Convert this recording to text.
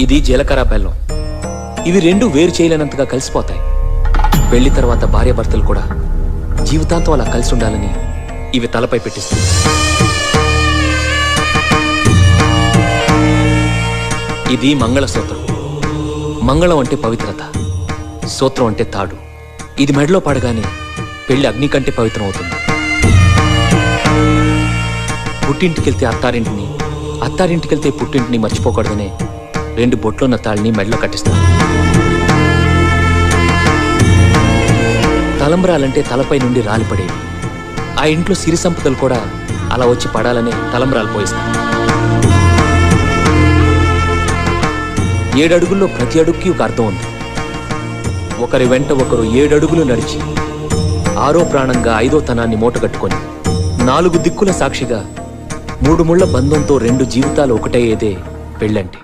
ఇది జీలకర్ర బెల్లం. ఇవి రెండు వేరు చేయలేనంతగా కలిసిపోతాయి. పెళ్లి తర్వాత భార్యాభర్తలు కూడా జీవితాంతం అలా కలిసి ఉండాలని ఇవి తలపై పెట్టిస్తుంది. ఇది మంగళసూత్రం. మంగళం అంటే పవిత్రత, సూత్రం అంటే తాడు. ఇది మెడలో పడగానే పెళ్లి అగ్ని కంటే పవిత్రం అవుతుంది. పుట్టింటికెళ్తే అత్తారింటిని, అత్తారింటికెళ్తే పుట్టింటిని మర్చిపోకూడదనే 2 బొట్లున్న తాళిని మెడలో కట్టిస్తారు. తలంబ్రాలంటే తలపై నుండి రాలిపడేవి. ఆ ఇంట్లో సిరి సంపదలు కూడా అలా వచ్చి పడాలని తలంబ్రాలు పోయిస్తారు. 7 అడుగుల్లో ప్రతి అడుగుకి ఒక అర్థం ఉంది. ఒకరి వెంట ఒకరు 7 అడుగులు నడిచి 6వ ప్రాణంగా 5వ తనాన్ని మూటగట్టుకొని 4 దిక్కుల సాక్షిగా 3 ముళ్ల బంధంతో 2 జీవితాలు ఒకటయ్యేదే పెళ్ళంటే.